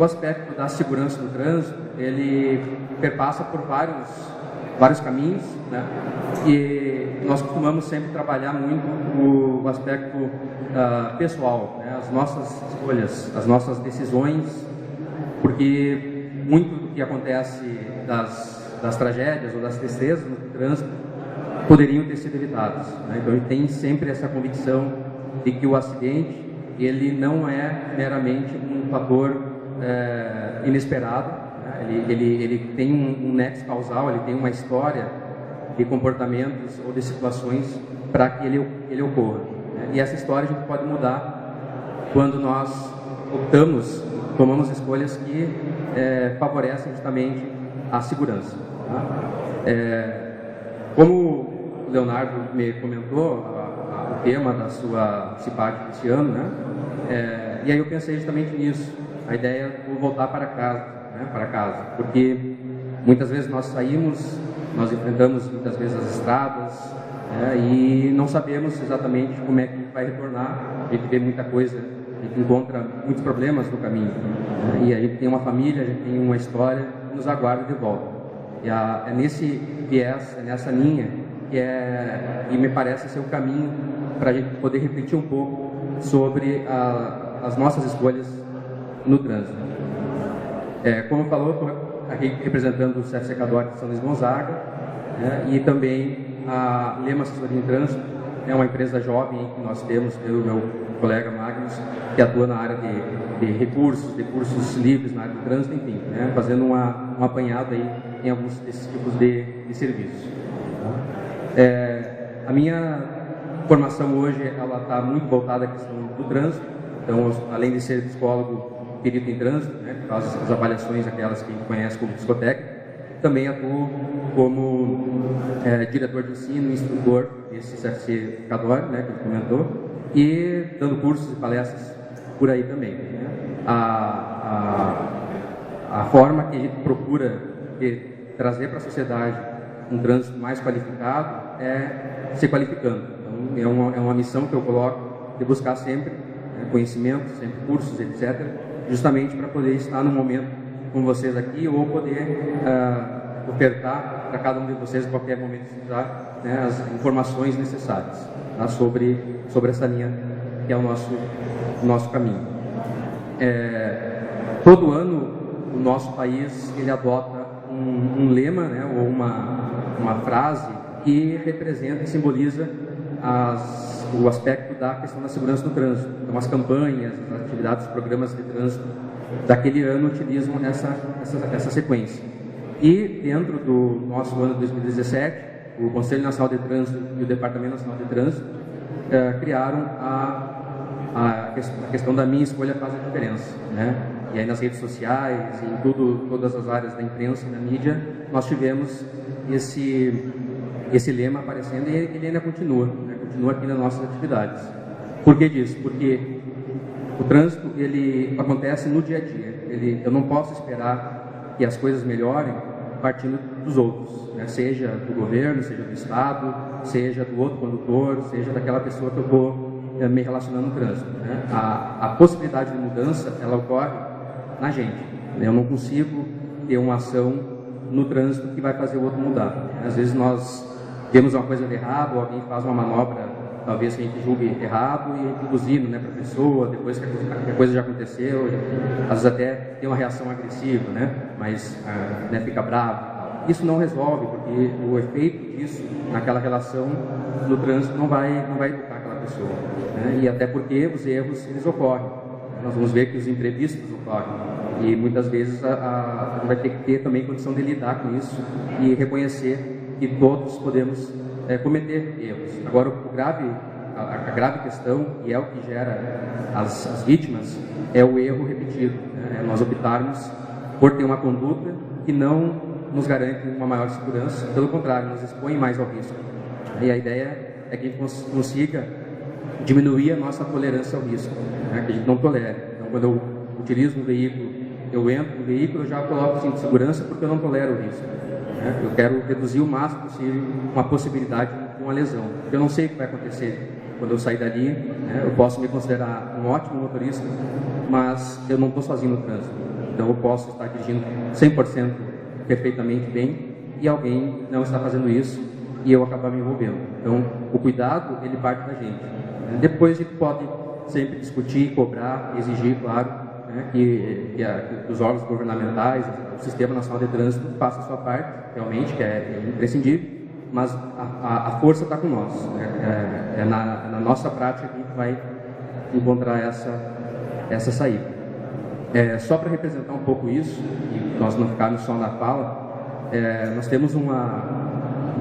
o aspecto da segurança no trânsito, ele perpassa por vários caminhos, né? E nós costumamos sempre trabalhar muito o aspecto pessoal, né? As nossas escolhas, as nossas decisões, porque muito do que acontece das tragédias ou das tristezas no trânsito poderiam ter sido evitados, né? Então a gente tem sempre essa convicção de que o acidente ele não é meramente um fator inesperado, né? Ele tem um nexo causal, ele tem uma história de comportamentos ou de situações para que ele ocorra, né? E essa história a gente pode mudar quando nós tomamos escolhas que favorecem justamente a segurança, tá? Como o Leonardo me comentou, o tema da sua simpática desse ano, né? E aí eu pensei justamente nisso, a ideia de voltar para casa, né? Para casa, porque muitas vezes nós enfrentamos muitas vezes as estradas, né? E não sabemos exatamente como é que vai retornar. A gente vê muita coisa, a gente encontra muitos problemas no caminho, né? E a gente tem uma família, a gente tem uma história que nos aguarda de volta. E é nesse viés, é nessa linha e me parece ser o caminho para a gente poder refletir um pouco sobre as nossas escolhas no trânsito. Como falou, estou aqui representando o CFC Cadore de São Luís Gonzaga, né? E também a Lema Assessoria em Trânsito, é uma empresa jovem que nós temos, eu e meu colega Magnus, que atua na área de recursos livres na área do trânsito, enfim, né? Fazendo um apanhado aí em alguns desses tipos de serviços. A minha formação hoje ela está muito voltada à questão do trânsito, então além de ser psicólogo perito em trânsito, né, que faz as avaliações aquelas que a gente conhece como psicotécnico, também atuo como diretor de ensino e instrutor desse CFC Cadore, né, que ele comentou, e dando cursos e palestras por aí também, né? A forma que a gente procura trazer para a sociedade um trânsito mais qualificado é se qualificando. Então, é uma missão que eu coloco de buscar sempre conhecimento, sempre cursos, etc., justamente para poder estar no momento com vocês aqui ou poder ofertar para cada um de vocês, em qualquer momento que precisar, né, as informações necessárias, tá, sobre essa linha que é o nosso caminho. Todo ano o nosso país ele adota um lema, né, ou uma frase que representa e simboliza o aspecto da questão da segurança no trânsito. Então, as campanhas, as atividades, os programas de trânsito daquele ano utilizam essa sequência. E dentro do nosso ano de 2017, o Conselho Nacional de Trânsito e o Departamento Nacional de Trânsito criaram a questão da minha escolha faz a diferença, né? E aí nas redes sociais, em todas as áreas da imprensa e da mídia, nós tivemos esse lema aparecendo e ele ainda continua, né? Continua aqui nas nossas atividades. Por que disso? Porque o trânsito ele acontece no dia a dia. Eu não posso esperar que as coisas melhorem partindo dos outros, né? Seja do governo, seja do Estado, seja do outro condutor, seja daquela pessoa que eu estou me relacionando no trânsito, né? A possibilidade de mudança ela ocorre na gente, né? Eu não consigo ter uma ação no trânsito que vai fazer o outro mudar. Às vezes nós vemos uma coisa de errado, ou alguém faz uma manobra, talvez que a gente julgue errado, e a gente buzina, né, para a pessoa, depois que a coisa já aconteceu, às vezes até tem uma reação agressiva, né, mas né, fica bravo. Isso não resolve, porque o efeito disso naquela relação no trânsito não vai educar aquela pessoa, né, e até porque os erros eles ocorrem. Nós vamos ver que os imprevistos ocorrem e muitas vezes a gente vai ter que ter também condição de lidar com isso e reconhecer que todos podemos cometer erros. Agora, a grave questão, e é o que gera as vítimas, é o erro repetido, né? Nós optarmos por ter uma conduta que não nos garante uma maior segurança, pelo contrário, nos expõe mais ao risco. E a ideia é que a gente consiga diminuir a nossa tolerância ao risco, né? Que a gente não tolere. Então, quando eu utilizo um veículo, eu entro no veículo, eu já coloco o cinto de segurança porque eu não tolero o risco. Eu quero reduzir o máximo possível uma possibilidade de uma lesão. Eu não sei o que vai acontecer quando eu sair dali, né? Eu posso me considerar um ótimo motorista, mas eu não estou sozinho no trânsito. Então eu posso estar dirigindo 100% perfeitamente bem e alguém não está fazendo isso e eu acabar me envolvendo. Então o cuidado, ele parte da gente. Depois a gente pode sempre discutir, cobrar, exigir, claro, que os órgãos governamentais, o Sistema Nacional de Trânsito faça a sua parte, realmente, que é imprescindível, mas a força está com nós. Na nossa prática que a gente vai encontrar essa saída. Só para representar um pouco isso, e nós não ficarmos só na fala, nós temos um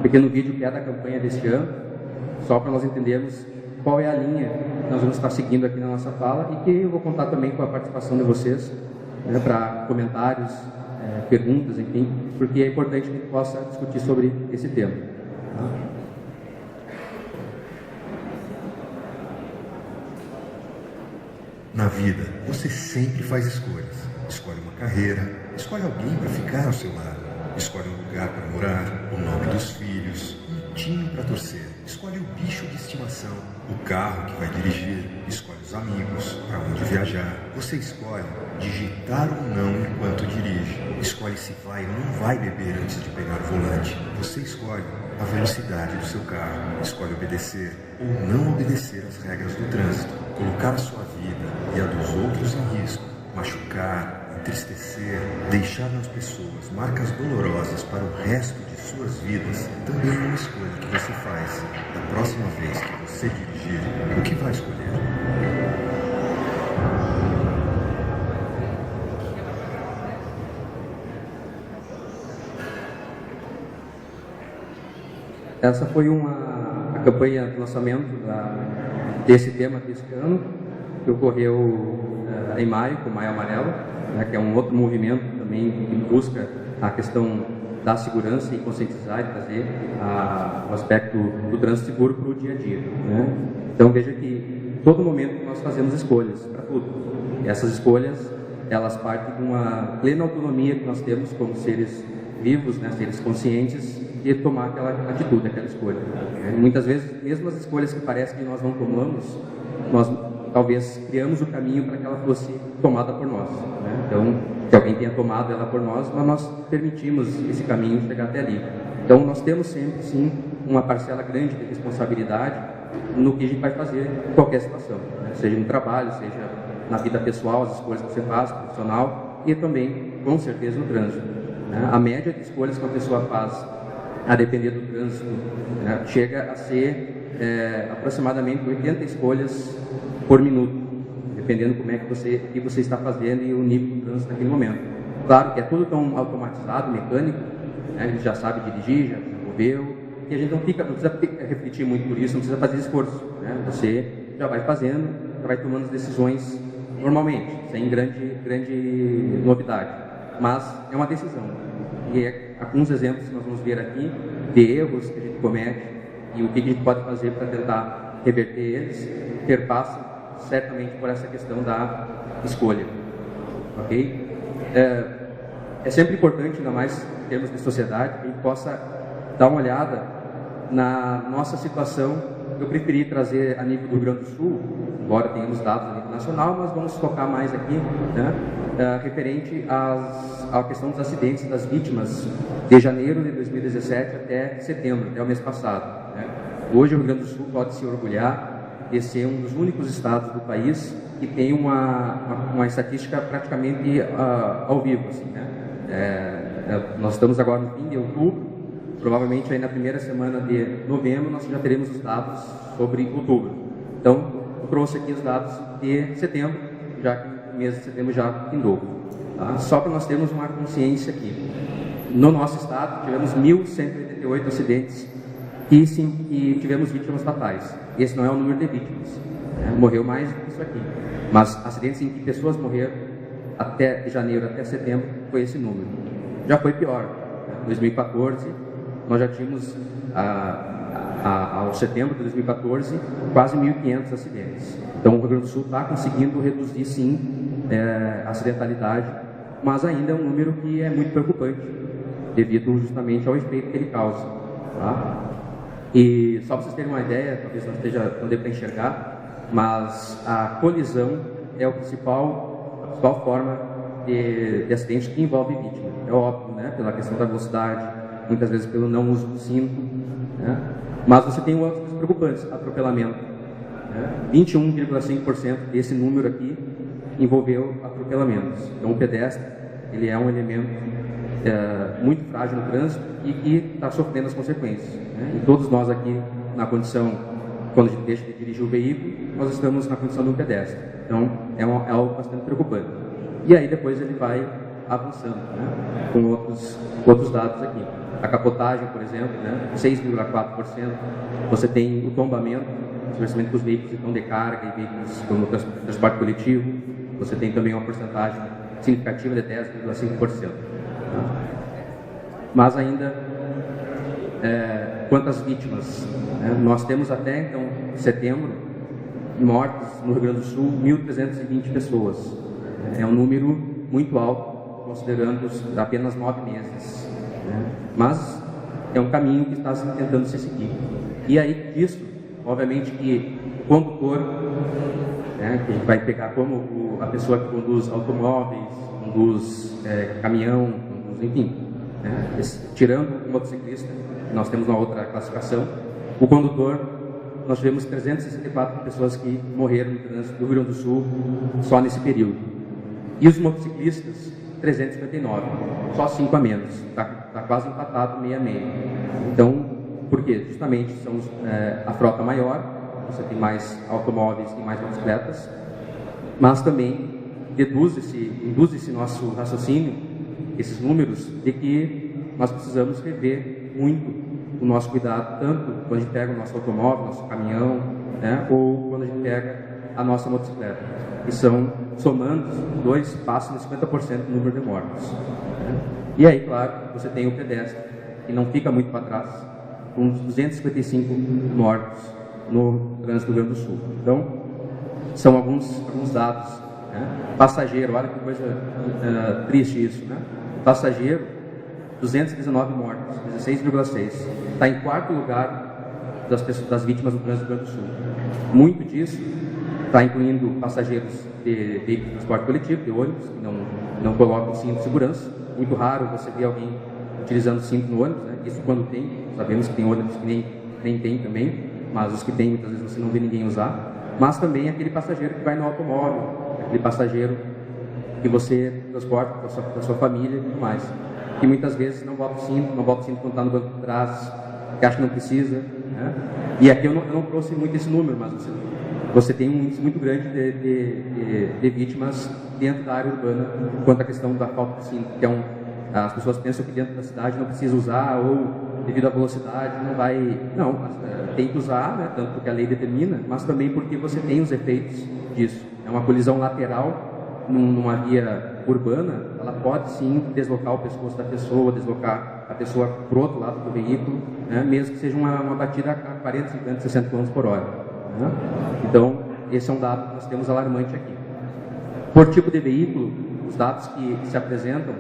pequeno vídeo que é da campanha deste ano, só para nós entendermos qual é a linha que nós vamos estar seguindo aqui na nossa fala e que eu vou contar também com a participação de vocês, para comentários, perguntas, enfim, porque é importante que a gente possa discutir sobre esse tema. Na vida, você sempre faz escolhas. Escolhe uma carreira, escolhe alguém para ficar ao seu lado, escolhe um lugar para morar, o nome dos filhos, um time para torcer, escolhe o bicho de estimação, o carro que vai dirigir, escolhe os amigos, para onde viajar. Você escolhe digitar ou não enquanto dirige, escolhe se vai ou não vai beber antes de pegar o volante. Você escolhe a velocidade do seu carro, escolhe obedecer ou não obedecer às regras do trânsito, colocar a sua vida e a dos outros em risco, machucar, entristecer, deixar nas pessoas marcas dolorosas para o resto de suas vidas, também é uma escolha que você faz. Da próxima vez que você dirigir, o que vai escolher? Essa foi a campanha de lançamento desse tema deste ano, que ocorreu em maio, com o Maio Amarelo, que é um outro movimento também que busca a questão da segurança e conscientizar e trazer o aspecto do trânsito seguro para o dia a dia. Então veja que todo momento nós fazemos escolhas para tudo. E essas escolhas, elas partem de uma plena autonomia que nós temos como seres vivos, seres conscientes, de tomar aquela atitude, aquela escolha. Muitas vezes, mesmo as escolhas que parece que nós não tomamos, nós talvez criamos o caminho para que ela fosse tomada por nós. Então, que alguém tenha tomado ela por nós, mas nós permitimos esse caminho chegar até ali. Então, nós temos sempre, sim, uma parcela grande de responsabilidade no que a gente vai fazer em qualquer situação, seja no trabalho, seja na vida pessoal, as escolhas que você faz, profissional, e também, com certeza, no trânsito. A média de escolhas que uma pessoa faz a depender do trânsito, chega a ser aproximadamente 80 escolhas por minuto, dependendo como é que você está fazendo e o nível do trânsito naquele momento. Claro que é tudo tão automatizado, mecânico, a gente já sabe dirigir, já se envolveu, e a gente não precisa refletir muito por isso, não precisa fazer esforço. Você já vai fazendo, já vai tomando as decisões normalmente, sem grande novidade. Mas é uma decisão. E alguns exemplos que nós vamos ver aqui de erros que a gente comete e o que a gente pode fazer para tentar reverter eles, perpassa certamente por essa questão da escolha. Ok? É sempre importante, ainda mais em termos de sociedade, que a gente possa dar uma olhada na nossa situação. Eu preferi trazer a nível do Rio Grande do Sul, embora tenhamos dados a nível nacional, mas vamos focar mais aqui, referente à questão dos acidentes das vítimas de janeiro de 2017 até setembro, até o mês passado. Hoje o Rio Grande do Sul pode se orgulhar de ser um dos únicos estados do país que tem uma estatística praticamente ao vivo. Assim, nós estamos agora no fim de outubro, provavelmente aí na primeira semana de novembro nós já teremos os dados sobre outubro. Então, eu trouxe aqui os dados de setembro, já que o mês de setembro já findou. Só para nós termos uma consciência aqui. No nosso estado, tivemos 1.188 acidentes e tivemos vítimas fatais. Esse não é o número de vítimas. Morreu mais do que isso aqui. Mas acidentes em que pessoas morreram de janeiro até setembro foi esse número. Já foi pior. Em 2014, nós já tínhamos, ao setembro de 2014, quase 1.500 acidentes. Então, o Rio Grande do Sul está conseguindo reduzir, sim, a acidentalidade, mas ainda é um número que é muito preocupante, devido justamente ao efeito que ele causa. E só para vocês terem uma ideia, talvez não dê para enxergar, mas a colisão é a principal forma de acidentes que envolve vítima. É óbvio, né? Pela questão da velocidade, muitas vezes pelo não uso do cinto, né? Mas você tem outros preocupantes, atropelamento. 21,5% desse número aqui envolveu atropelamentos. Então o pedestre, ele é um elemento muito frágil no trânsito e que está sofrendo as consequências, né? E todos nós aqui, na condição, quando a gente deixa de dirigir o veículo, nós estamos na condição de um pedestre. Então é algo bastante preocupante. E aí depois ele vai avançando, né? Com outros dados aqui. A capotagem, por exemplo, né? 6,4%. Você tem o tombamento, especialmente com os veículos então, de carga e veículos como transporte coletivo. Você tem também uma porcentagem significativa de 10,5%. Mas ainda, quantas vítimas? Nós temos até então, setembro, mortos no Rio Grande do Sul, 1.320 pessoas. É um número muito alto, considerando apenas 9 meses. Mas é um caminho que está tentando se seguir. E aí disso, obviamente que o condutor, né, que a gente vai pegar como a pessoa que conduz automóveis, conduz caminhão, conduz, enfim, né, tirando o motociclista, nós temos uma outra classificação, o condutor, nós tivemos 364 pessoas que morreram no trânsito do Rio Grande do Sul só nesse período. E os motociclistas, 359, só 5 a menos, está quase empatado, meio a meio. Então, por quê? Justamente são a frota maior, você tem mais automóveis e mais motocicletas, mas também induz esse nosso raciocínio, esses números, de que nós precisamos rever muito o nosso cuidado, tanto quando a gente pega o nosso automóvel, nosso caminhão, né, ou quando a gente pega a nossa motocicleta. E são, somando, os dois passam de 50% do número de mortos. Né? E aí, claro, você tem o pedestre, que não fica muito para trás, com 255 mortos no trânsito do Rio Grande do Sul. Então, são alguns dados. Né? Passageiro, olha que coisa triste isso, né? Passageiro, 219 mortos, 16,6. Está em quarto lugar das vítimas do trânsito do Rio Grande do Sul. Muito disso está incluindo passageiros de transporte coletivo, de ônibus, que não colocam cinto de segurança. Muito raro você ver alguém utilizando cinto no ônibus, né? Isso quando tem, sabemos que tem ônibus que nem tem também, mas os que tem, muitas vezes você não vê ninguém usar. Mas também aquele passageiro que vai no automóvel, aquele passageiro que você transporta para sua família e tudo mais. Que muitas vezes não bota o cinto quando está no banco de trás, que acha que não precisa. Né? E aqui eu não trouxe muito esse número, mas você tem um índice muito grande de vítimas dentro da área urbana quanto à questão da falta de cinto, que as pessoas pensam que dentro da cidade não precisa usar, ou devido à velocidade não vai... Não, tem que usar, né, tanto porque a lei determina, mas também porque você tem os efeitos disso. É uma colisão lateral numa via urbana, ela pode sim deslocar o pescoço da pessoa, deslocar a pessoa para o outro lado do veículo, né, mesmo que seja uma batida a 40, 50, 60 km por hora. Né? Então, esse é um dado que nós temos alarmante aqui. Por tipo de veículo, os dados que se apresentam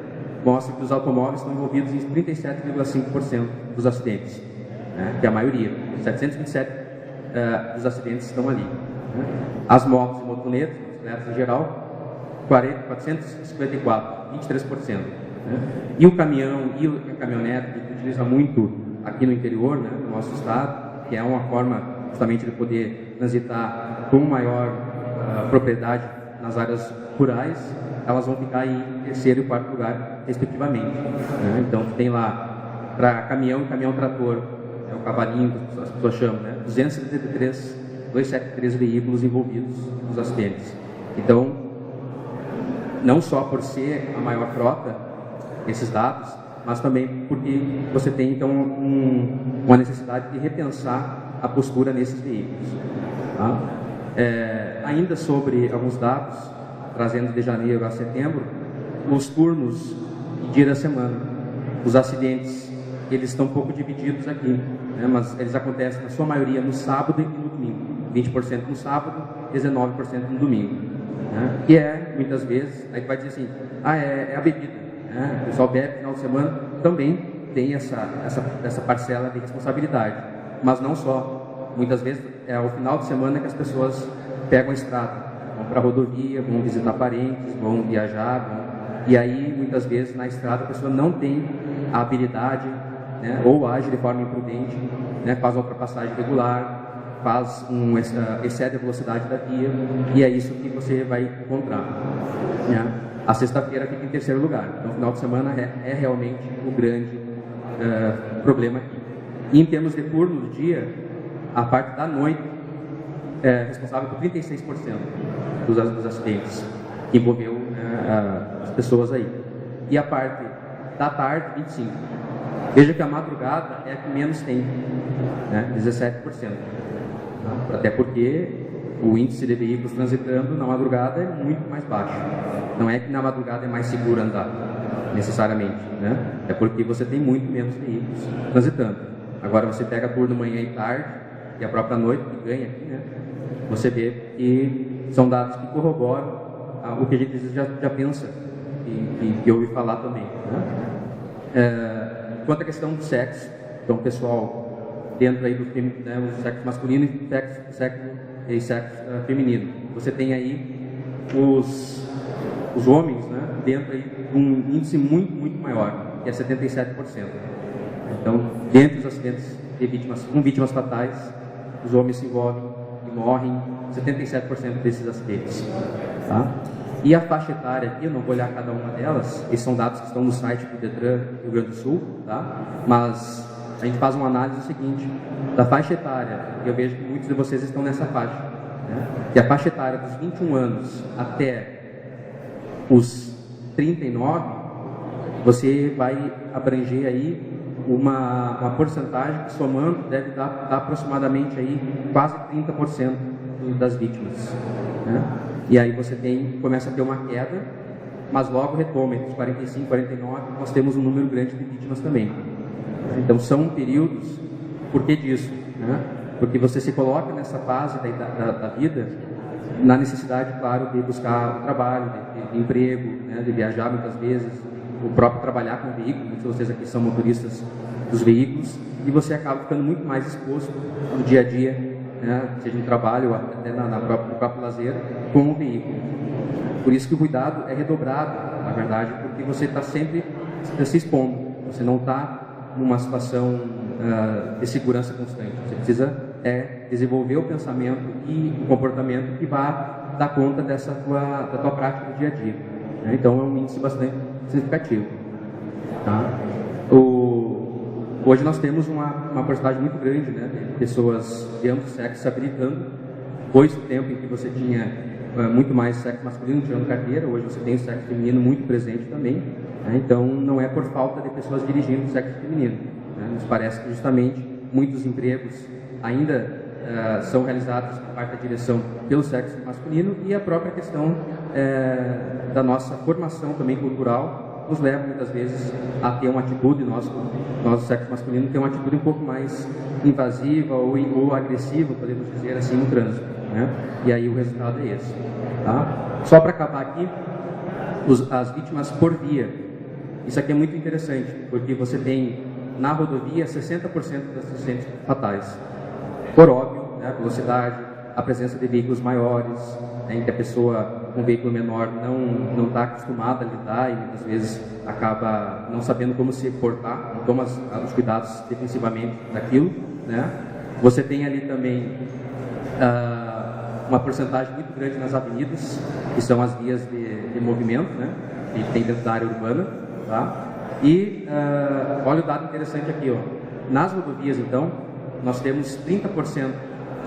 mostram que os automóveis estão envolvidos em 37,5% dos acidentes, né, que é a maioria. 727 dos acidentes estão ali. Né? As motos e motonetas, em geral, 454, 23%. Né? E o caminhão e a caminhonete, que utiliza muito aqui no interior, né, do nosso estado, que é uma forma justamente de poder transitar com maior propriedade nas áreas rurais, elas vão ficar em terceiro e quarto lugar, respectivamente. Né? Então, tem lá, para caminhão e caminhão-trator, o cavalinho que as pessoas chamam, né? 273 veículos envolvidos nos acidentes. Então, não só por ser a maior frota, esses dados, mas também porque você tem, então, uma necessidade de repensar a postura nesses veículos. Tá? Ainda sobre alguns dados, trazendo de janeiro a setembro, os turnos de dia da semana, os acidentes, eles estão um pouco divididos aqui, né? Mas eles acontecem na sua maioria no sábado e no domingo, 20% no sábado, 19% no domingo, né? Que muitas vezes, aí vai dizer assim, é a bebida, né? O pessoal bebe no final de semana, também tem essa parcela de responsabilidade, mas não só, muitas vezes é ao final de semana que as pessoas pegam a estrada, vão para a rodovia, vão visitar parentes, vão viajar, E aí, muitas vezes, na estrada, a pessoa não tem a habilidade, né? Ou age de forma imprudente, né? Faz uma ultrapassagem regular, excede a velocidade da via, e é isso que você vai encontrar, né? A sexta-feira fica em terceiro lugar. Então, o final de semana é realmente o grande problema aqui. E em termos de turno do dia, a parte da noite é responsável por 36% dos acidentes que envolveu as pessoas aí. E a parte da tarde, 25%. Veja que a madrugada é a que menos tem, né? 17%. Até porque o índice de veículos transitando na madrugada é muito mais baixo. Não é que na madrugada é mais seguro andar, necessariamente, né? É porque você tem muito menos veículos transitando. Agora você pega turno manhã e tarde, e a própria noite que ganha aqui, né? Você vê que são dados que corroboram o que a gente já pensa e ouve falar também, né? Quanto à questão do sexo, então pessoal, dentro aí do o sexo masculino e sexo feminino, você tem aí os homens, né, dentro aí de um índice muito maior, que é 77%. Então, dentre os acidentes com vítimas fatais, os homens se envolvem e morrem 77% desses acidentes, tá? E a faixa etária aqui, eu não vou olhar cada uma delas, esses são dados que estão no site do Detran Rio Grande do Sul, tá? Mas a gente faz uma análise seguinte, da faixa etária, eu vejo que muitos de vocês estão nessa faixa, né? E a faixa etária dos 21 anos até os 39, você vai abranger aí uma porcentagem que, somando, deve dar aproximadamente aí quase 30% das vítimas, né? E aí você começa a ter uma queda, mas logo retoma. Entre os 45 e 49, nós temos um número grande de vítimas também. Então são períodos, por que disso? Né? Porque você se coloca nessa fase da vida, na necessidade, claro, de buscar o trabalho, de emprego, né? De viajar muitas vezes, o próprio trabalhar com o veículo. Muitos de vocês aqui são motoristas dos veículos, e você acaba ficando muito mais exposto no dia a dia, né? Seja no trabalho ou até no próprio lazer, com o veículo. Por isso que o cuidado é redobrado, na verdade, porque você está sempre se expondo, você não está numa situação de segurança constante. Você precisa desenvolver o pensamento e o comportamento que vá dar conta da tua prática do dia a dia, né? Então é um índice bastante significativo, tá? Hoje nós temos uma porcentagem muito grande, né, de pessoas de ambos sexos se habilitando. Foi o tempo em que você tinha muito mais sexo masculino tirando carteira, hoje você tem o sexo feminino muito presente também, né? Então não é por falta de pessoas dirigindo o sexo feminino, né? Nos parece que justamente muitos empregos ainda são realizados por parte da direção pelo sexo masculino, e a própria questão da nossa formação também cultural nos leva muitas vezes a ter uma atitude, nosso sexo masculino tem uma atitude um pouco mais invasiva ou agressiva, podemos dizer assim, no trânsito, né? E aí o resultado é esse, tá? Só para acabar aqui, as vítimas por via. Isso aqui é muito interessante, porque você tem na rodovia 60% dos acidentes fatais. Por óbvio, né, a velocidade, a presença de veículos maiores, né, em que a pessoa com um veículo menor não está acostumada a lidar e muitas vezes acaba não sabendo como se portar, não toma os cuidados defensivamente daquilo, né? Você tem ali também uma porcentagem muito grande nas avenidas, que são as vias de movimento, né, que tem dentro da área urbana, tá? E olha o dado interessante aqui, ó. Nas rodovias, então, nós temos 30%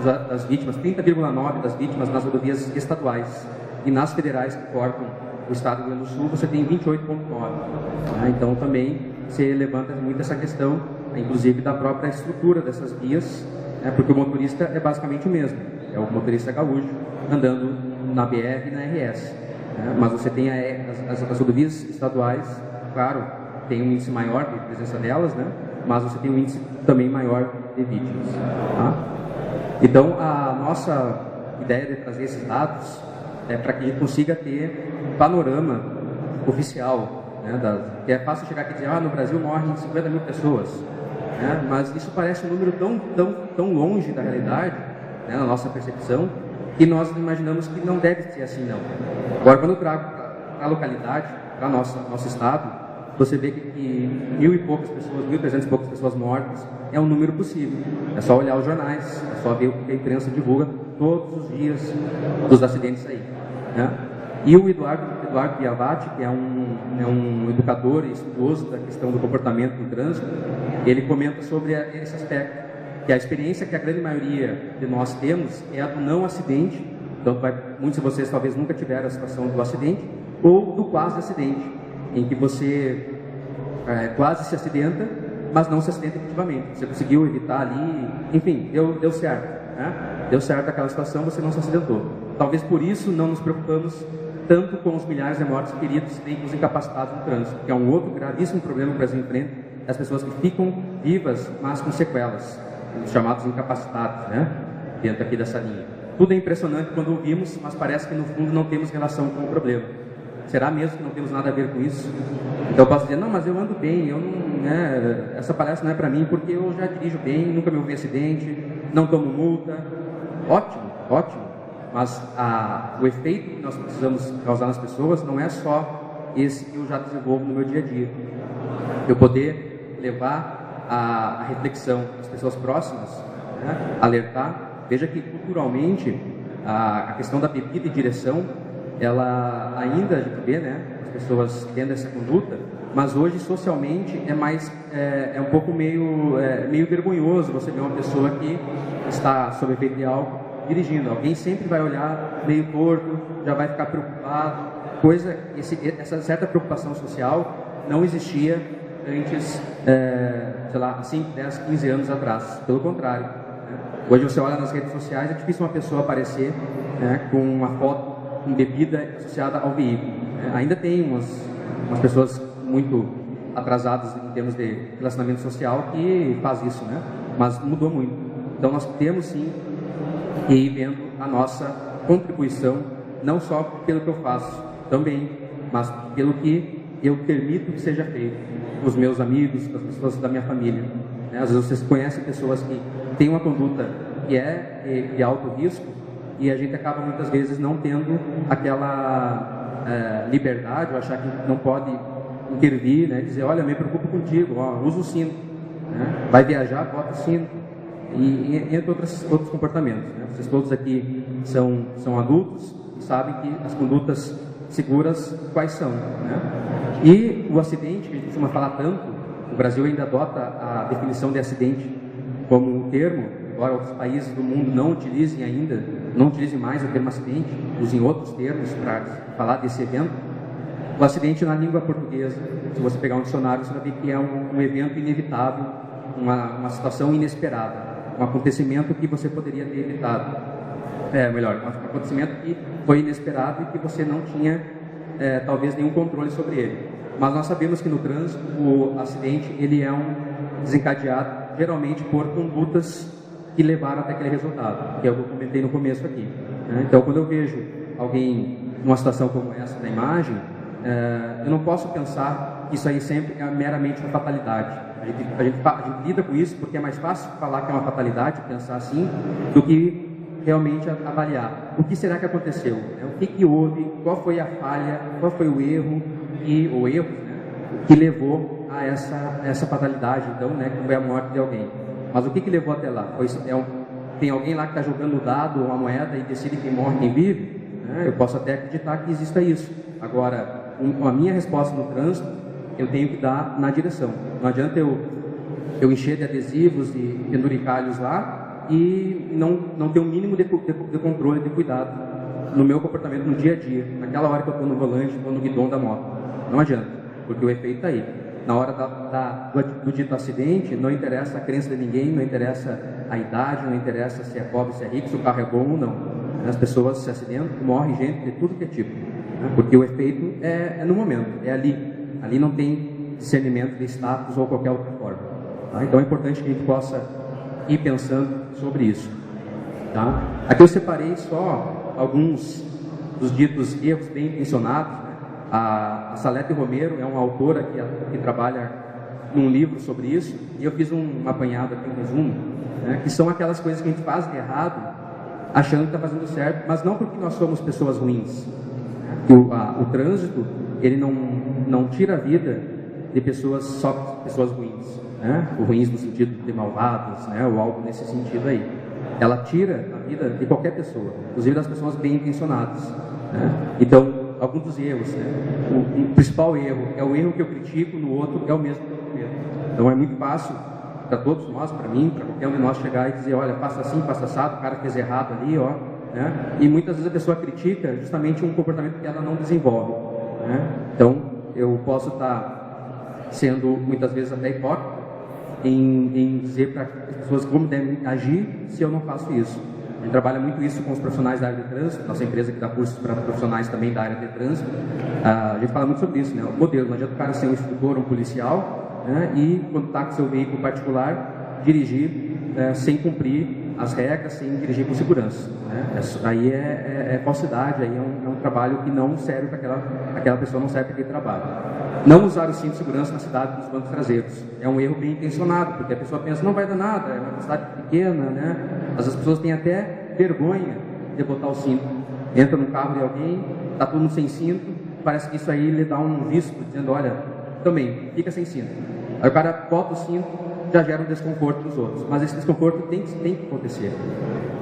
das vítimas, 30,9% das vítimas nas rodovias estaduais, e nas federais que cortam o estado do Rio Grande do Sul, você tem 28,9%. Então também se levanta muito essa questão, inclusive da própria estrutura dessas vias, né, porque o motorista é basicamente o mesmo, é o motorista gaúcho andando na BR e na RS, né? Mas você tem as rodovias estaduais, claro, tem um índice maior de presença delas, né? Mas você tem um índice também maior de vítimas, tá? Então a nossa ideia de trazer esses dados é para que a gente consiga ter um panorama oficial, né, que é fácil chegar aqui e dizer, no Brasil morrem 50 mil pessoas, né, mas isso parece um número tão longe da realidade, né, na nossa percepção, que nós imaginamos que não deve ser assim, não. Agora, quando eu trago para a localidade, para nosso estado, você vê que 1.000 e poucas pessoas, 1.300 e poucas pessoas mortas é um número possível. É só olhar os jornais, é só ver o que a imprensa divulga todos os dias dos acidentes aí, né? E o Eduardo Piavati, que é um educador e estudioso da questão do comportamento no trânsito, ele comenta sobre esse aspecto, que a experiência que a grande maioria de nós temos é a do não acidente. Então, muitos de vocês talvez nunca tiveram a situação do acidente ou do quase acidente, em que você quase se acidenta, mas não se acidenta efetivamente. Você conseguiu evitar ali, enfim, deu certo, né? Deu certo aquela situação, você não se acidentou. Talvez por isso não nos preocupamos tanto com os milhares de mortos feridos nem com os incapacitados no trânsito, que é um outro gravíssimo problema que o Brasil enfrenta, as pessoas que ficam vivas, mas com sequelas, os chamados incapacitados, né? Dentro aqui dessa linha. Tudo é impressionante quando ouvimos, mas parece que no fundo não temos relação com o problema. Será mesmo que não temos nada a ver com isso? Então eu posso dizer, não, mas eu ando bem, eu não, né, essa palestra não é para mim, porque eu já dirijo bem, nunca me ouvi acidente, não tomo multa. Ótimo, ótimo. Mas o efeito que nós precisamos causar nas pessoas não é só esse que eu já desenvolvo no meu dia a dia. Eu poder levar a reflexão das pessoas próximas, né, alertar. Veja que culturalmente a questão da bebida e direção, ela ainda a gente vê, né, as pessoas tendo essa conduta, mas hoje socialmente é um pouco meio vergonhoso você ver uma pessoa que está sob efeito de álcool dirigindo. Alguém sempre vai olhar meio torto, já vai ficar preocupado, essa certa preocupação social não existia antes, sei lá, 5, 10, 15 anos atrás. Pelo contrário, né? Hoje você olha nas redes sociais, é difícil uma pessoa aparecer, né, com uma foto com bebida associada ao veículo. Ainda tem umas pessoas muito atrasadas em termos de relacionamento social que faz isso, né? Mas mudou muito. Então nós temos sim que ir vendo a nossa contribuição, não só pelo que eu faço também, mas pelo que eu permito que seja feito com os meus amigos, com as pessoas da minha família. Às vezes vocês conhecem pessoas que têm uma conduta que é de alto risco e a gente acaba muitas vezes não tendo aquela liberdade, ou achar que não pode intervir, né? Dizer, olha, me preocupo contigo, usa o cinto, né? Vai viajar, bota o cinto, e entre outros comportamentos, né? Vocês todos aqui são adultos e sabem que as condutas seguras quais são, né? E o acidente, que a gente costuma falar tanto, o Brasil ainda adota a definição de acidente como termo, embora outros países do mundo não utilizem mais o termo acidente, usem outros termos para falar desse evento. O acidente na língua portuguesa, se você pegar um dicionário, você vai ver que é um evento inevitável, uma situação inesperada, um acontecimento que você poderia ter evitado. Um acontecimento que foi inesperado e que você não tinha, talvez, nenhum controle sobre ele. Mas nós sabemos que no trânsito, o acidente ele é desencadeado geralmente por condutas que levaram até aquele resultado, que é o que eu comentei no começo aqui, né? Então, quando eu vejo alguém numa situação como essa na imagem, eu não posso pensar que isso aí sempre é meramente uma fatalidade. A gente lida com isso porque é mais fácil falar que é uma fatalidade, pensar assim, do que realmente avaliar o que será que aconteceu, né? O que houve, qual foi a falha, qual foi o erro né, que levou a essa fatalidade, então, né, que foi a morte de alguém. Mas o que levou até lá? Tem alguém lá que está jogando o dado ou a moeda e decide quem morre e quem vive? Né? Eu posso até acreditar que exista isso. Agora, a minha resposta no trânsito, eu tenho que dar na direção. Não adianta eu encher de adesivos e penduricalhos lá e não ter o mínimo de controle, de cuidado no meu comportamento no dia a dia, naquela hora que eu estou no volante, estou no guidão da moto. Não adianta, porque o efeito está aí. Na hora do dito acidente, não interessa a crença de ninguém, não interessa a idade, não interessa se é pobre, se é rico, se o carro é bom ou não. As pessoas se acidentam, morre gente de tudo que é tipo, né? Porque o efeito é no momento, é ali. Ali não tem discernimento de status ou qualquer outra forma. Tá? Então é importante que a gente possa ir pensando sobre isso. Tá? Aqui eu separei só alguns dos ditos erros bem intencionados. A Salete Romero é uma autora que trabalha num livro sobre isso, e eu fiz um apanhado aqui, um resumo, né, que são aquelas coisas que a gente faz de errado, achando que está fazendo certo, mas não porque nós somos pessoas ruins. O trânsito, ele não tira a vida de pessoas, só pessoas ruins, né? Ruins no sentido de malvadas, né? Ou algo nesse sentido aí. Ela tira a vida de qualquer pessoa, inclusive das pessoas bem intencionadas, né? Então, alguns dos erros, né? O principal erro é o erro que eu critico no outro, é o mesmo que eu cometo. Então é muito fácil para todos nós, para mim, para qualquer um de nós chegar e dizer, olha, faça assim, faça assado, o cara fez errado ali, ó, né? E muitas vezes a pessoa critica justamente um comportamento que ela não desenvolve, né? Então eu posso estar sendo muitas vezes até hipócrita em dizer para as pessoas como devem agir se eu não faço isso. A gente trabalha muito isso com os profissionais da área de trânsito, nossa empresa que dá cursos para profissionais também da área de trânsito. A gente fala muito sobre isso, né? O modelo, não adianta o cara ser um instrutor, um policial, né? E quando está com seu veículo particular, dirigir sem cumprir as regras, sem dirigir com segurança, né? Aí é falsidade, aí é um trabalho que não serve para aquela pessoa, não serve para aquele trabalho. Não usar o cinto de segurança na cidade dos bancos traseiros é um erro bem intencionado, porque a pessoa pensa, não vai dar nada, é uma cidade pequena, né? Às vezes as pessoas têm até vergonha de botar o cinto. Entra no carro de alguém, está todo mundo sem cinto, parece que isso aí lhe dá um visto, dizendo, olha, também, fica sem cinto. Aí o cara bota o cinto, já gera um desconforto nos outros. Mas esse desconforto tem que acontecer,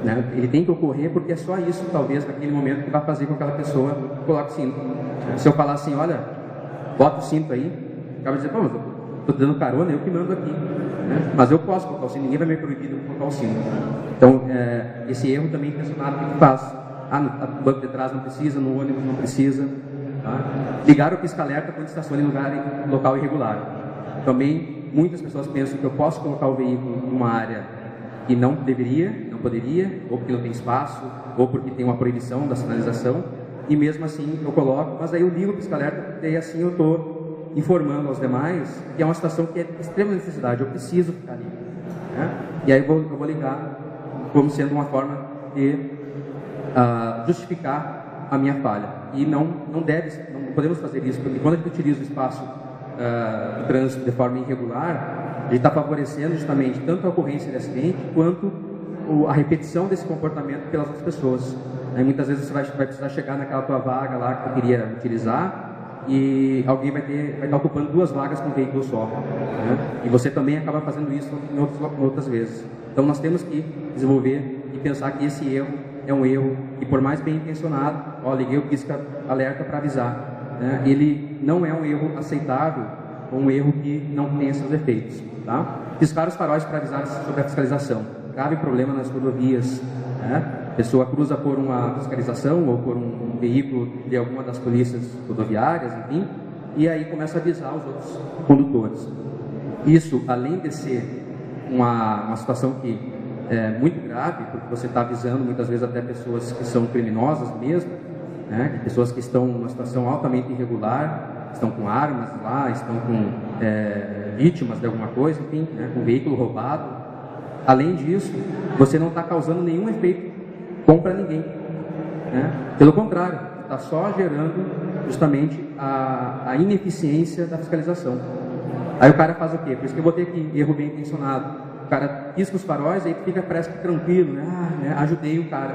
né? Ele tem que ocorrer porque é só isso, talvez, naquele momento, que vai fazer com que aquela pessoa coloque o cinto. Se eu falar assim, olha, bota o cinto aí, acaba de dizer, pô, mas eu estou dando carona, eu que mando aqui, né? Mas eu posso colocar o cinto, ninguém vai me proibir de colocar o cinto. Então, esse erro também intencionado que faz. No banco de trás não precisa, no ônibus não precisa. Tá? Ligar o pisca-alerta quando estaciona em local irregular. Também, muitas pessoas pensam que eu posso colocar o veículo em uma área que não deveria, não poderia, ou porque não tem espaço, ou porque tem uma proibição da sinalização, e mesmo assim eu coloco, mas aí eu ligo o pisca-alerta, e assim eu estou informando aos demais que é uma situação que é de extrema necessidade, eu preciso ficar ali, né? E aí eu vou ligar como sendo uma forma de justificar a minha falha. E não podemos fazer isso, porque quando a gente utiliza o espaço do trânsito de forma irregular, a gente está favorecendo justamente tanto a ocorrência de acidente quanto a repetição desse comportamento pelas outras pessoas. Aí, muitas vezes você vai precisar chegar naquela tua vaga lá que tu queria utilizar e alguém vai estar ocupando 2 vagas com um veículo só, né? E você também acaba fazendo isso em outras vezes. Então nós temos que desenvolver e pensar que esse erro é um erro e, por mais bem intencionado, liguei o pisca-alerta para avisar, né? Ele não é um erro aceitável, ou um erro que não tenha seus efeitos, tá? Piscar os faróis para avisar sobre a fiscalização. Grave problema nas rodovias, né? A pessoa cruza por uma fiscalização ou por um veículo de alguma das polícias rodoviárias, enfim, e aí começa a avisar os outros condutores. Isso, além de ser uma situação que é muito grave, porque você está avisando muitas vezes até pessoas que são criminosas mesmo, né? Pessoas que estão numa situação altamente irregular, estão com armas lá, estão com vítimas de alguma coisa, enfim, né? Com veículo roubado. Além disso, você não está causando nenhum efeito bom para ninguém, né? Pelo contrário, está só gerando justamente a ineficiência da fiscalização. Aí o cara faz o quê? Por isso que eu botei aqui, erro bem intencionado. O cara pisca os faróis, aí fica, parece que tranquilo, né? Ajudei o cara.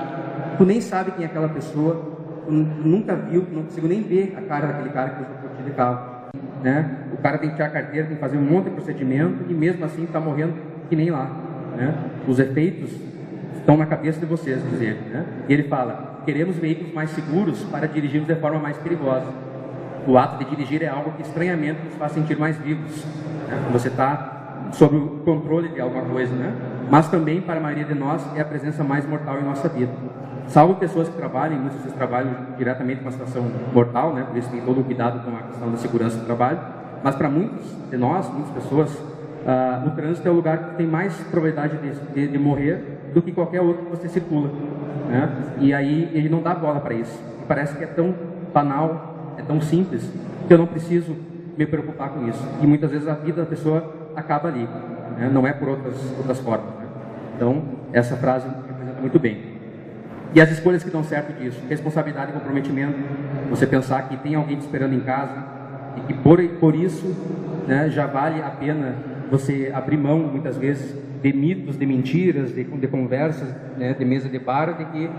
Tu nem sabe quem é aquela pessoa, tu nunca viu, tu não consigo nem ver a cara daquele cara que usa o cortina de carro, né? O cara tem que tirar a carteira, tem que fazer um monte de procedimento e mesmo assim está morrendo que nem lá, né? Os efeitos estão na cabeça de vocês, dizer, né? E ele fala, queremos veículos mais seguros para dirigirmos de forma mais perigosa. O ato de dirigir é algo que estranhamente nos faz sentir mais vivos, né? Você está sob o controle de alguma coisa, né? Mas também, para a maioria de nós, é a presença mais mortal em nossa vida. Salvo pessoas que trabalham, muitas vezes trabalham diretamente com uma situação mortal, né? Por isso tem todo o cuidado com a questão da segurança do trabalho. Mas para muitos de nós, muitas pessoas, o trânsito é o lugar que tem mais probabilidade de morrer do que qualquer outro que você circula, né? E aí ele não dá bola para isso. E parece que é tão banal, é tão simples, que eu não preciso me preocupar com isso. E muitas vezes a vida da pessoa acaba ali, né? Não é por outras formas, né? Então, essa frase representa muito bem. E as escolhas que dão certo disso: responsabilidade e comprometimento. Você pensar que tem alguém te esperando em casa e que por isso, né, já vale a pena você abrir mão, muitas vezes, de mitos, de mentiras, de conversas, né, de mesa de bar, de que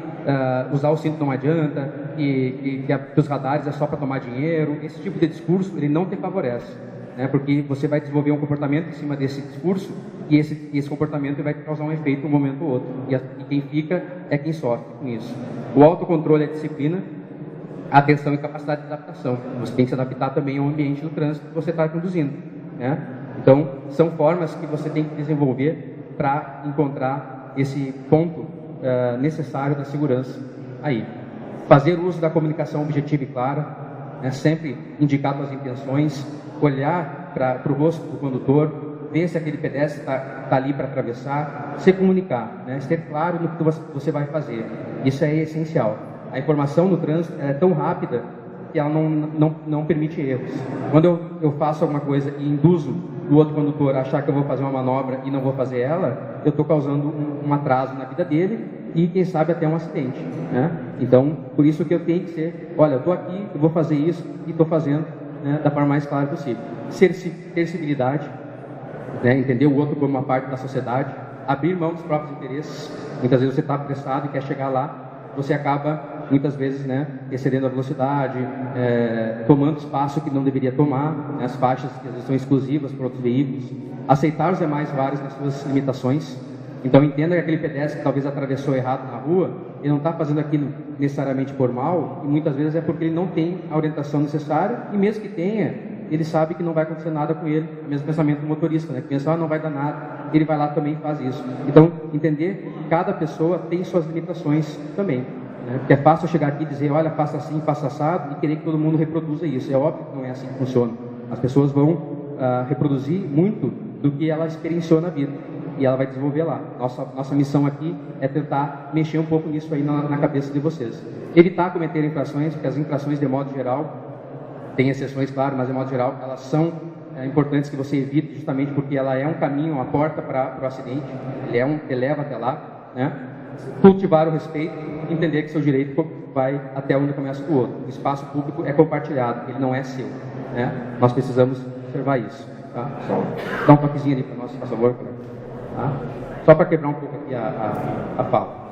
usar o cinto não adianta, que os radares é só para tomar dinheiro, esse tipo de discurso ele não te favorece, né? Porque você vai desenvolver um comportamento em cima desse discurso e esse comportamento vai causar um efeito um momento ou outro, e quem fica é quem sofre com isso. O autocontrole é disciplina, atenção e capacidade de adaptação. Você tem que se adaptar também ao ambiente do trânsito que você está conduzindo, né? Então, são formas que você tem que desenvolver para encontrar esse ponto necessário da segurança aí. Fazer uso da comunicação objetiva e clara, né? Sempre indicar suas intenções, olhar para o rosto do condutor, ver se aquele pedestre está ali para atravessar, se comunicar, né? Ser claro no que você vai fazer. Isso é essencial. A informação no trânsito é tão rápida que ela não permite erros. Quando eu faço alguma coisa e induzo o outro condutor a achar que eu vou fazer uma manobra e não vou fazer ela, eu estou causando um atraso na vida dele e, quem sabe, até um acidente, né? Então, por isso que eu tenho que ser, olha, eu estou aqui, eu vou fazer isso e estou fazendo, né, da forma mais clara possível. Ter civilidade, né, entender o outro como uma parte da sociedade, abrir mão dos próprios interesses. Muitas vezes você está apressado e quer chegar lá, você acaba, muitas vezes, né, excedendo a velocidade, tomando espaço que não deveria tomar, né, as faixas que às vezes são exclusivas para outros veículos. Aceitar os demais vários nas suas limitações. Então, entenda que aquele pedestre que talvez atravessou errado na rua, ele não está fazendo aquilo necessariamente por mal, e muitas vezes é porque ele não tem a orientação necessária, e mesmo que tenha, ele sabe que não vai acontecer nada com ele. O mesmo pensamento do motorista, né, que pensa, não vai dar nada, ele vai lá também e faz isso. Então, entender que cada pessoa tem suas limitações também, né? Porque é fácil chegar aqui e dizer, olha, faça assim, faça assado, e querer que todo mundo reproduza isso. É óbvio que não é assim que funciona. As pessoas vão reproduzir muito do que ela experienciou na vida, e ela vai desenvolver lá. Nossa missão aqui é tentar mexer um pouco nisso aí na cabeça de vocês. Evitar cometer infrações, porque as infrações, de modo geral, tem exceções, claro, mas de modo geral, elas são importantes que você evite, justamente porque ela é um caminho, uma porta para o acidente, ele leva até lá, né? Cultivar o respeito, entender que seu direito vai até onde começa o outro. O espaço público é compartilhado, ele não é seu, né? Nós precisamos observar isso, tá? Só dá um toquezinho ali para nós, por favor, tá? Só para quebrar um pouco aqui a fala.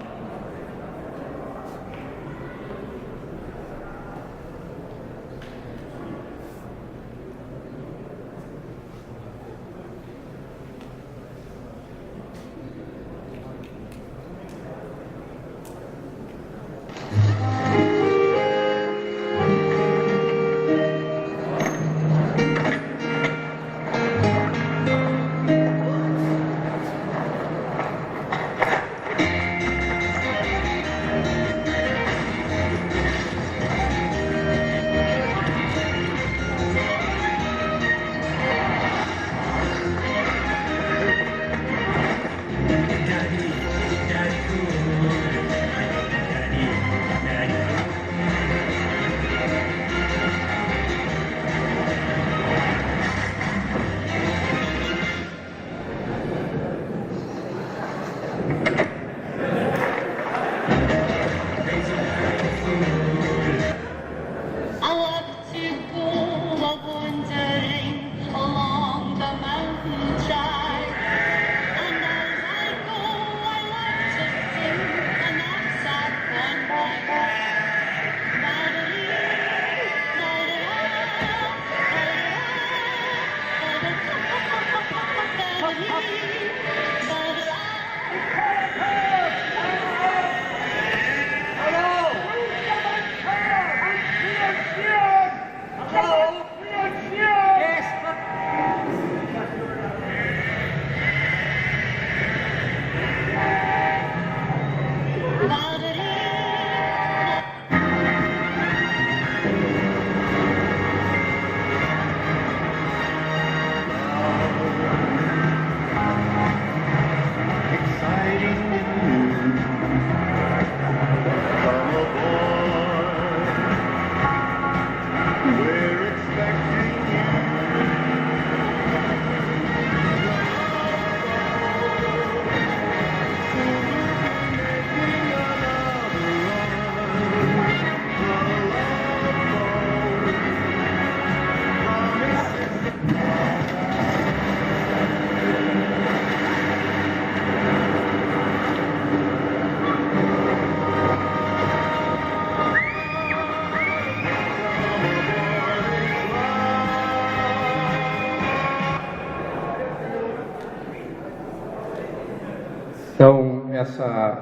Então, essas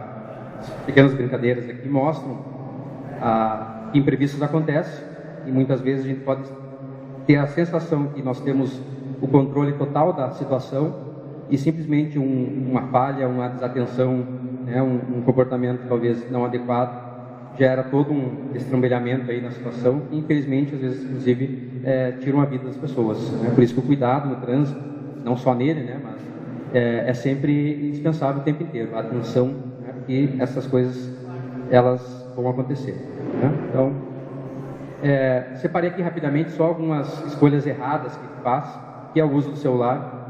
pequenas brincadeiras aqui mostram que imprevistos acontecem e muitas vezes a gente pode ter a sensação que nós temos o controle total da situação e simplesmente uma falha, uma desatenção, né, um comportamento talvez não adequado gera todo um estrambelhamento aí na situação e infelizmente às vezes inclusive tiram a vida das pessoas, né? Por isso que o cuidado no trânsito, não só nele, né, mas é sempre indispensável o tempo inteiro, a atenção, né, porque essas coisas elas vão acontecer, né? Então separei aqui rapidamente só algumas escolhas erradas que faz, que é o uso do celular.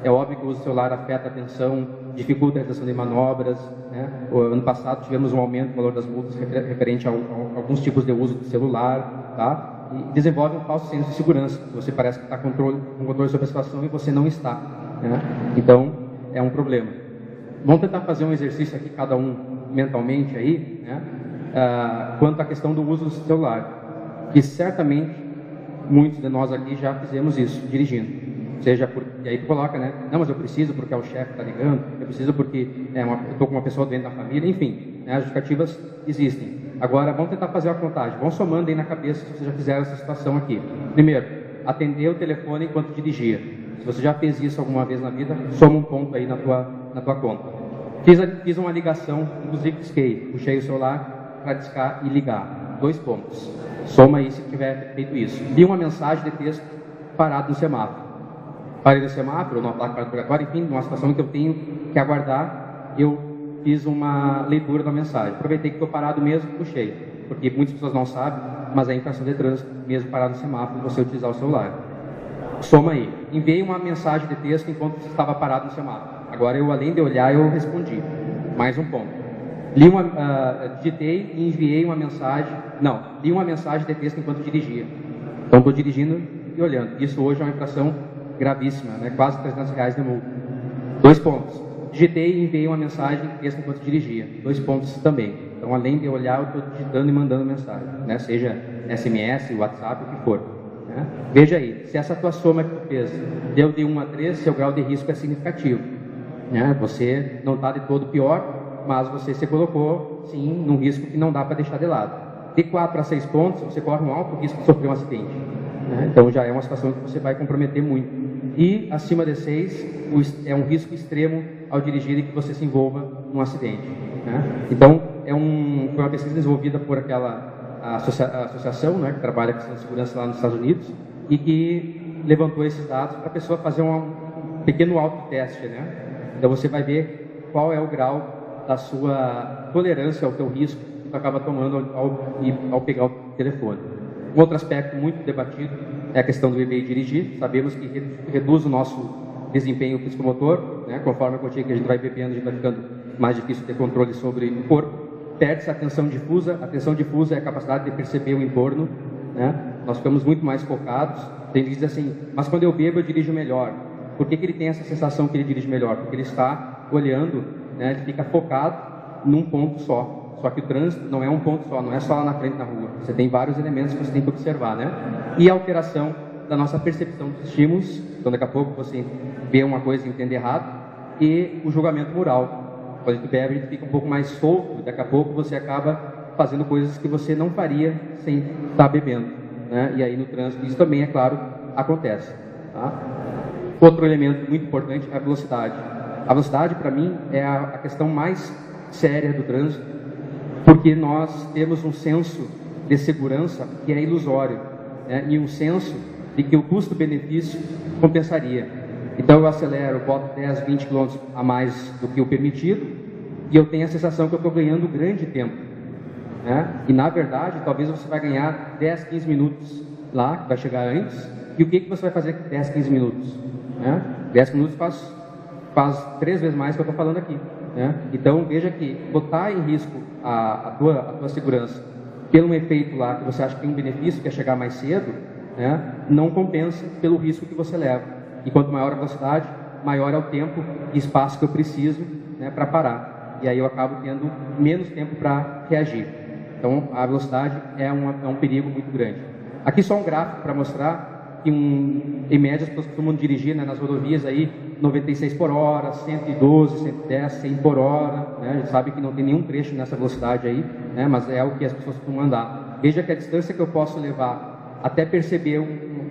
É óbvio que o uso do celular afeta a atenção, dificulta a realização de manobras, né? O ano passado tivemos um aumento no valor das multas referente a alguns tipos de uso do celular, tá? E desenvolve um falso senso de segurança. Você parece que está com controle sobre a situação e você não está, né? Então, é um problema. Vamos tentar fazer um exercício aqui, cada um mentalmente aí, né? Quanto à questão do uso do celular, que certamente muitos de nós aqui já fizemos isso, dirigindo. Seja e aí tu coloca, né? Não, mas eu preciso porque é o chefe que está ligando, eu preciso porque eu estou com uma pessoa doente na família, enfim, né? As justificativas existem. Agora, vamos tentar fazer uma contagem. Vamos somando aí na cabeça se vocês já fizeram essa situação aqui. Primeiro, atender o telefone enquanto dirigia. Se você já fez isso alguma vez na vida, soma um ponto aí na tua conta. Fiz uma ligação, inclusive disquei, puxei o celular para discar e ligar. 2 pontos. Soma aí se tiver feito isso. Li uma mensagem de texto parado no semáforo. Parei no semáforo, numa placa obrigatória, enfim, numa situação em que eu tenho que aguardar, eu fiz uma leitura da mensagem. Aproveitei que estou parado mesmo, puxei, porque muitas pessoas não sabem, mas é infração de trânsito, mesmo parado no semáforo, você utilizar o celular. Soma aí. Enviei uma mensagem de texto enquanto você estava parado no semáforo. Agora eu, além de olhar, eu respondi. Mais um ponto. Digitei e enviei uma mensagem. Não, li uma mensagem de texto enquanto dirigia. Então estou dirigindo e olhando. Isso hoje é uma infração gravíssima, né? Quase R$300 de multa. 2 pontos. Digitei e enviei uma mensagem de texto enquanto dirigia. 2 pontos também. Então, além de olhar, eu estou digitando e mandando mensagem, né? Seja SMS, WhatsApp, o que for, né? Veja aí, se essa tua soma que tu fez deu de 1 a 3, seu grau de risco é significativo, né? Você não está de todo pior, mas você se colocou, sim, num risco que não dá para deixar de lado. De 4 a 6 pontos, você corre um alto risco de sofrer um acidente, né? Então, já é uma situação que você vai comprometer muito. E acima de 6, é um risco extremo ao dirigir e que você se envolva num acidente, né? Então, foi uma pesquisa desenvolvida por aquela associação, né, que trabalha com segurança lá nos Estados Unidos e que levantou esses dados para a pessoa fazer um pequeno autoteste, né? Então, você vai ver qual é o grau da sua tolerância ao teu risco que tu acaba tomando ao pegar o telefone. Um outro aspecto muito debatido é a questão do beber e dirigir. Sabemos que reduz o nosso desempenho psicomotor, né? Conforme a quantia que a gente vai bebendo, a gente vai ficando mais difícil ter controle sobre o corpo. Perde-se a atenção difusa. A atenção difusa é a capacidade de perceber o entorno, né? Nós ficamos muito mais focados. Tem gente que diz assim, mas quando eu bebo eu dirijo melhor. Por que ele tem essa sensação que ele dirige melhor? Porque ele está olhando, né? Ele fica focado num ponto só. Só que o trânsito não é um ponto só, não é só lá na frente na rua. Você tem vários elementos que você tem que observar, né? E a alteração da nossa percepção dos estímulos. Então, daqui a pouco você vê uma coisa e entende errado. E o julgamento moral. Quando a gente bebe, a gente fica um pouco mais solto. Daqui a pouco você acaba fazendo coisas que você não faria sem estar bebendo, né? E aí no trânsito, isso também, é claro, acontece, tá? Outro elemento muito importante é a velocidade. A velocidade, para mim, é a questão mais séria do trânsito, porque nós temos um senso de segurança que é ilusório, né? E um senso de que o custo-benefício compensaria. Então eu acelero, boto 10, 20 km a mais do que o permitido e eu tenho a sensação que eu estou ganhando grande tempo, né? E na verdade, talvez você vai ganhar 10, 15 minutos lá, que vai chegar antes. E o que você vai fazer com 10, 15 minutos? Né? 10 minutos faz 3 vezes mais que eu estou falando aqui, né? Então veja que botar em risco a tua segurança pelo efeito lá que você acha que tem um benefício, que é chegar mais cedo, né? Não compensa pelo risco que você leva. E quanto maior a velocidade, maior é o tempo e espaço que eu preciso, né, para parar. E aí eu acabo tendo menos tempo para reagir. Então a velocidade é um perigo muito grande. Aqui só um gráfico para mostrar que em média as pessoas costumam dirigir, né, nas rodovias aí 96 por hora, 112, 110, 100 por hora, né? A gente sabe que não tem nenhum trecho nessa velocidade aí, né? Mas é o que as pessoas costumam andar. Veja que a distância que eu posso levar até perceber,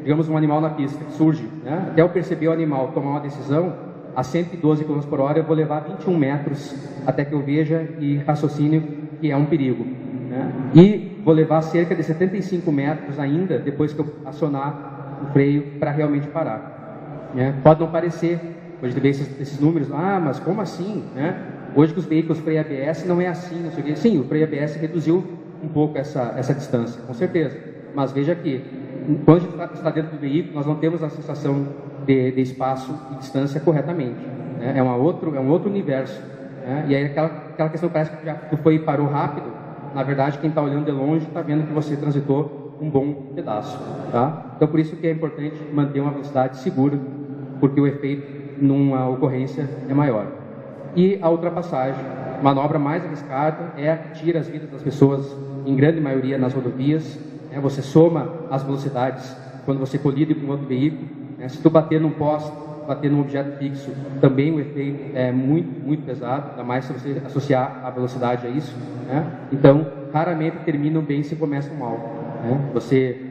digamos, um animal na pista que surge, né? Até eu perceber o animal tomar uma decisão, a 112 km por hora eu vou levar 21 metros até que eu veja e raciocínio que é um perigo, né? E vou levar cerca de 75 metros ainda depois que eu acionar o freio para realmente parar, né? Pode não parecer, hoje vê esses números, mas como assim, né? Hoje que os veículos freio ABS não é assim, não sei o quê. Sim, o freio ABS reduziu um pouco essa distância, com certeza, mas veja que quando a gente está dentro do veículo, nós não temos a sensação de espaço e distância corretamente, né? É um outro universo, né? E aí aquela questão parece que já foi e parou rápido, na verdade quem está olhando de longe está vendo que você transitou um bom pedaço, tá? Então por isso que é importante manter uma velocidade segura, porque o efeito numa ocorrência é maior. E a ultrapassagem, manobra mais arriscada, é a que tira as vidas das pessoas, em grande maioria nas rodovias, né? Você soma as velocidades quando você colide com outro veículo, né? Se tu bater num poste, bater num objeto fixo, também o efeito é muito, muito pesado, ainda mais se você associar a velocidade a isso, né? Então, raramente terminam bem se começam mal, né? Você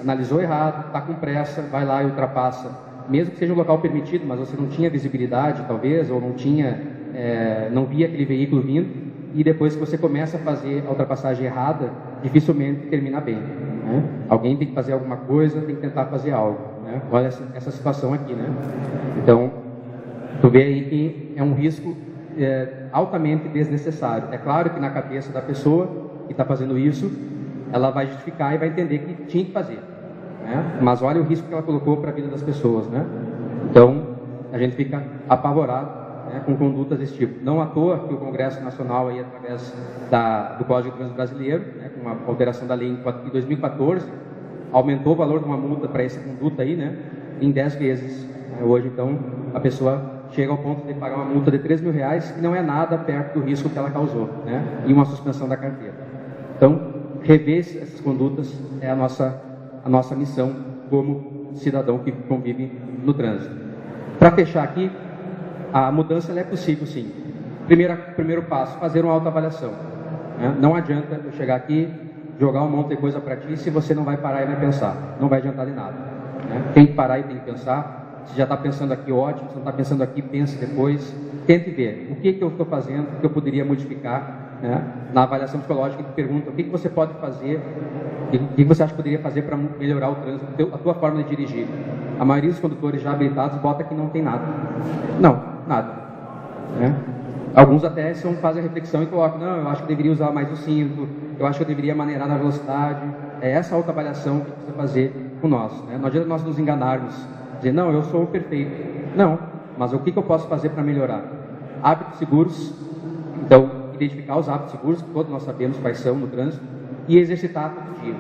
analisou errado, está com pressa, vai lá e ultrapassa, mesmo que seja um local permitido, mas você não tinha visibilidade, talvez, ou não via aquele veículo vindo, e depois que você começa a fazer a ultrapassagem errada, dificilmente termina bem, né? Alguém tem que fazer alguma coisa, tem que tentar fazer algo, né? Olha essa situação aqui, né? Então, tu vê aí que é um risco altamente desnecessário. É claro que na cabeça da pessoa que está fazendo isso, ela vai justificar e vai entender que tinha que fazer, né? Mas olha o risco que ela colocou para a vida das pessoas, né? Então, a gente fica apavorado, né, com condutas desse tipo. Não à toa que o Congresso Nacional, aí, através do Código de Trânsito Brasileiro, né, com a alteração da lei em 2014, aumentou o valor de uma multa para essa conduta aí, né, em 10 vezes. Hoje, então, a pessoa chega ao ponto de pagar uma multa de R$3.000, que não é nada perto do risco que ela causou, né, e uma suspensão da carteira. Então, rever essas condutas é a nossa missão como cidadão que convive no trânsito. Para fechar aqui, a mudança ela é possível, sim. Primeiro passo, fazer uma autoavaliação, né? Não adianta eu chegar aqui, jogar um monte de coisa para ti, se você não vai parar e vai pensar. Não vai adiantar de nada, né? Tem que parar e tem que pensar. Se já está pensando aqui, ótimo. Se não está pensando aqui, pense depois. Tente ver o que eu estou fazendo, o que eu poderia modificar, né? Na avaliação psicológica, te pergunta o que você pode fazer, o que você acha que poderia fazer para melhorar o trânsito, a tua forma de dirigir. A maioria dos condutores já habilitados bota que não tem nada. Não, nada, né? Alguns até fazem a reflexão e colocam, não, eu acho que deveria usar mais o cinto, eu acho que eu deveria maneirar na velocidade. É essa autoavaliação que precisa fazer com nós, né? Não adianta nós nos enganarmos, dizer, não, eu sou o perfeito. Não, mas o que eu posso fazer para melhorar? Hábitos seguros, então, identificar os hábitos seguros, que todos nós sabemos quais são no trânsito, e exercitar todo dia.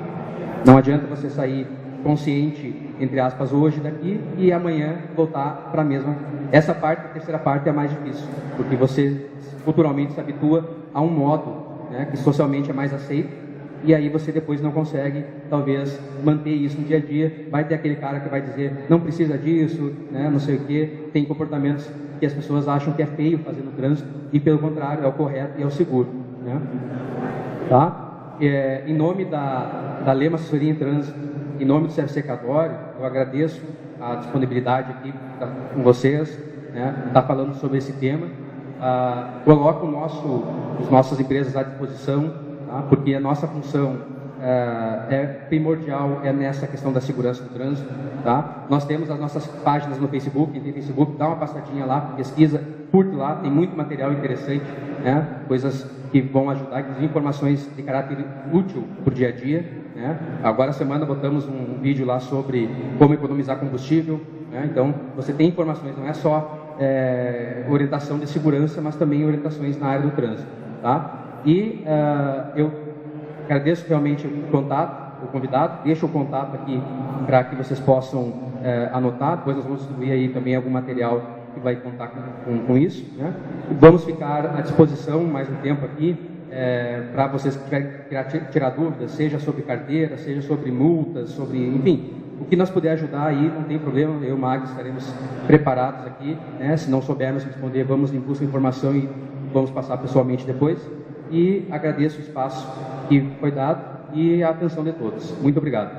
Não adianta você sair consciente, entre aspas, hoje daqui e amanhã voltar para a mesma. Essa parte, a terceira parte, é a mais difícil, porque você culturalmente se habitua a um modo, né, que socialmente é mais aceito, e aí você depois não consegue, talvez, manter isso no dia a dia. Vai ter aquele cara que vai dizer, não precisa disso, né, não sei o quê. Tem comportamentos que as pessoas acham que é feio fazer no trânsito, e pelo contrário, é o correto e é o seguro, né? Tá? Em nome da Lema Assessoria em Trânsito, em nome do CFC Cadore, eu agradeço a disponibilidade aqui com vocês, né, estar falando sobre esse tema. Coloco as nossas empresas à disposição, tá, porque a nossa função é primordial nessa questão da segurança do trânsito. Tá? Nós temos as nossas páginas no Facebook. Quem tem Facebook, dá uma passadinha lá, pesquisa, curte lá, tem muito material interessante, né, coisas que vão ajudar, inclusive informações de caráter útil para o dia a dia, né? Agora, semana, botamos um vídeo lá sobre como economizar combustível, né? Então, você tem informações, não é só orientação de segurança, mas também orientações na área do trânsito. Tá? E eu agradeço realmente o convidado, deixo o contato aqui para que vocês possam anotar. Depois nós vamos distribuir aí também algum material que vai contar com isso, né? Vamos ficar à disposição mais um tempo aqui para vocês que tiverem tirar dúvidas, seja sobre carteira, seja sobre multas, sobre, enfim, o que nós puder ajudar aí, não tem problema, eu e o Magno estaremos preparados aqui, né? Se não soubermos responder, vamos em busca de informação e vamos passar pessoalmente depois. E agradeço o espaço que foi dado e a atenção de todos. Muito obrigado.